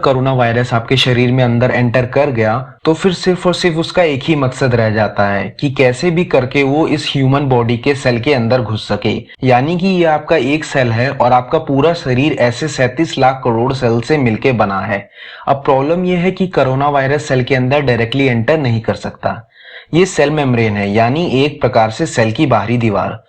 Corona virus आपके शरीर में अंदर एंटर कर गया तो फिर सिर्फ और सिर्फ उसका एक ही मकसद रह जाता है कि कैसे भी करके वो इस ह्यूमन बॉडी के सेल के अंदर घुस सके। यानी कि ये आपका एक सेल है और आपका पूरा शरीर ऐसे 37 लाख करोड़ सेल से मिलके बना है। अब प्रॉब्लम ये है कि कोरोना वायरस सेल के अंदर डायरेक्टली एंटर नहीं कर सकता। ये सेल मेम्ब्रेन है, यानी एक प्रकार से सेल की बाहरी दीवार।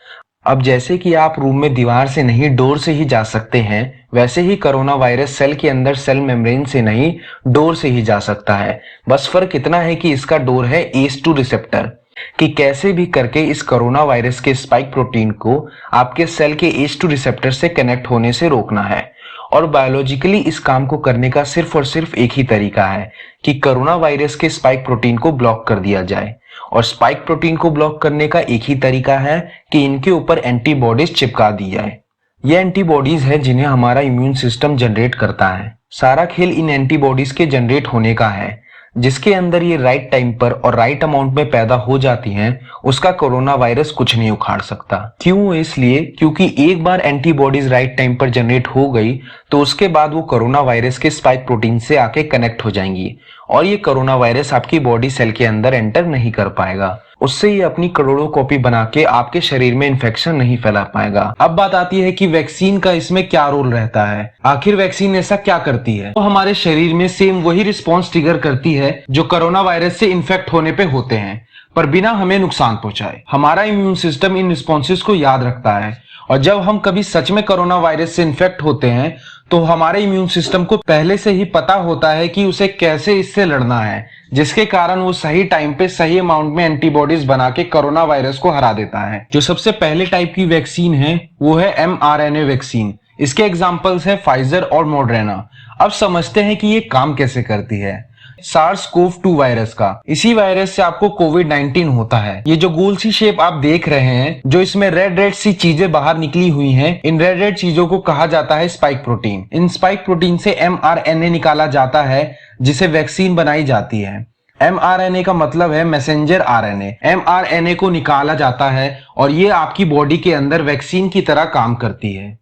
अब जैसे कि आप रूम में दीवार से नहीं डोर से ही जा सकते हैं, वैसे ही कोरोना वायरस सेल के अंदर सेल मेम्ब्रेन से नहीं डोर से ही जा सकता है। बस फर्क इतना है कि इसका डोर है ACE2 रिसेप्टर, कि कैसे भी करके इस कोरोना वायरस के स्पाइक प्रोटीन को आपके सेल के ACE2 रिसेप्टर से कनेक्ट होने से रोकना है। और बायोलॉजिकली इस काम को करने का सिर्फ और सिर्फ एक ही तरीका है कि कोरोना वायरस के स्पाइक प्रोटीन को ब्लॉक कर दिया जाए। और स्पाइक प्रोटीन को ब्लॉक करने का एक ही तरीका है कि इनके ऊपर एंटीबॉडीज चिपका दी जाए। ये एंटीबॉडीज है जिन्हें हमारा इम्यून सिस्टम जनरेट करता है। सारा खेल इन एंटीबॉडीज के जनरेट होने का है। जिसके अंदर ये राइट टाइम पर और राइट अमाउंट में पैदा हो जाती हैं, उसका कोरोना वायरस कुछ नहीं उखाड़ सकता। क्यों? इसलिए क्योंकि एक बार एंटीबॉडीज राइट टाइम पर जनरेट हो गई तो उसके बाद वो कोरोना वायरस के स्पाइक प्रोटीन से आके कनेक्ट हो जाएंगी और ये कोरोना वायरस आपकी बॉडी सेल के अंदर एंटर नहीं कर पाएगा। उससे ये अपनी करोड़ों कॉपी बना के आपके शरीर में इन्फेक्शन नहीं फैला पाएगा। अब बात आती है कि वैक्सीन का इसमें क्या रोल रहता है। आखिर वैक्सीन ऐसा क्या करती है? तो हमारे शरीर में सेम वही रिस्पॉन्स ट्रिगर करती है जो कोरोना वायरस से इन्फेक्ट होने पे होते हैं, पर बिना हमें नुकसान पहुंचाए। हमारा इम्यून सिस्टम इन रिस्पॉन्सेस को याद रखता है और जब हम कभी सच में कोरोना वायरस से इन्फेक्ट होते हैं तो हमारे इम्यून सिस्टम को पहले से ही पता होता है कि उसे कैसे इससे लड़ना है, जिसके कारण वो सही टाइम पे सही अमाउंट में एंटीबॉडीज बना के कोरोना वायरस को हरा देता है। जो सबसे पहले टाइप की वैक्सीन है वो है mRNA वैक्सीन। इसके एग्जांपल्स है फाइजर और मॉडर्ना। अब समझते हैं कि ये काम कैसे करती है। SARS-CoV-2 वायरस का, इसी वायरस से आपको कोविड-19 होता है। ये जो गोल सी शेप आप देख रहे हैं, जो इसमें रेड रेड सी चीजें बाहर निकली हुई हैं, इन रेड रेड चीजों को कहा जाता है स्पाइक प्रोटीन। इन स्पाइक प्रोटीन से mRNA निकाला जाता है जिसे वैक्सीन बनाई जाती है। mRNA का मतलब है मैसेंजर RNA। mRNA को निकाला जाता है और ये आपकी बॉडी के अंदर वैक्सीन की तरह काम करती है।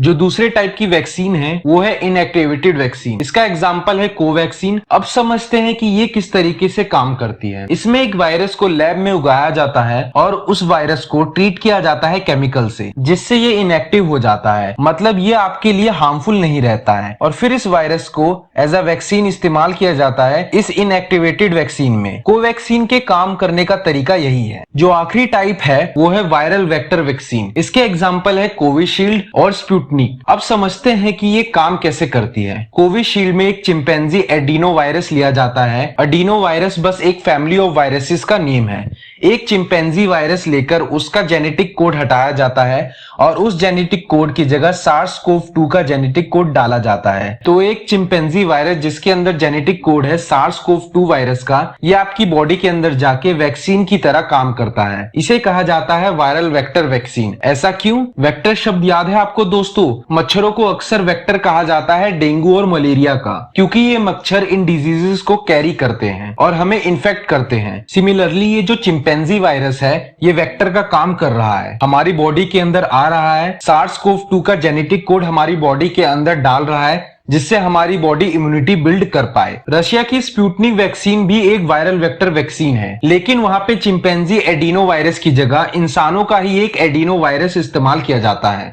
जो दूसरे टाइप की वैक्सीन है वो है इनएक्टिवेटेड वैक्सीन। इसका एग्जांपल है कोवैक्सीन। अब समझते हैं कि ये किस तरीके से काम करती है। इसमें एक वायरस को लैब में उगाया जाता है और उस वायरस को ट्रीट किया जाता है केमिकल से, जिससे ये इनएक्टिव हो जाता है। मतलब ये आपके लिए हार्मफुल नहीं रहता है और फिर इस वायरस को एज अ वैक्सीन इस्तेमाल किया जाता है इस इनएक्टिवेटेड वैक्सीन में। कोवैक्सीन के काम करने का तरीका यही है। जो आखिरी टाइप है वो है वायरल वेक्टर वैक्सीन। इसके एग्जांपल है कोविशील्ड और स्पुतनिक। अब समझते हैं कि ये काम कैसे करती है। कोविशील्ड में एक चिंपैंजी एडिनो वायरस लिया जाता है। एडिनो वायरस बस एक फैमिली ऑफ वायरसेस का नेम है। एक चिंपैंजी वायरस लेकर उसका जेनेटिक कोड हटाया जाता है और उस जेनेटिक कोड की जगह SARS-CoV-2 का जेनेटिक कोड डाला जाता है। तो एक चिंपैंजी वायरस जिसके अंदर जेनेटिक कोड है SARS-CoV-2 वायरस का, ये आपकी बॉडी के अंदर जाके वैक्सीन की तरह काम करता है। इसे कहा जाता है वायरल वेक्टर वैक्सीन। ऐसा क्यों? वेक्टर शब्द याद है आपको दोस्तों? मच्छरों को अक्सर वेक्टर कहा जाता है डेंगू और मलेरिया का, क्योंकि ये मच्छर इन डिजीजेस को कैरी करते हैं और हमें इन्फेक्ट करते हैं। सिमिलरली ये जो चिंपैंजी वायरस है ये वेक्टर का काम कर रहा है, हमारी बॉडी के अंदर आ रहा है, SARS-CoV-2 का जेनेटिक कोड हमारी बॉडी के अंदर डाल रहा है, जिससे हमारी बॉडी इम्यूनिटी बिल्ड कर पाए। रशिया की स्पुतनिक वैक्सीन भी एक वायरल वेक्टर वैक्सीन है, लेकिन वहां पे चिंपैंजी एडिनो वायरस की जगह इंसानों का ही एक एडिनो वायरस इस्तेमाल किया जाता है।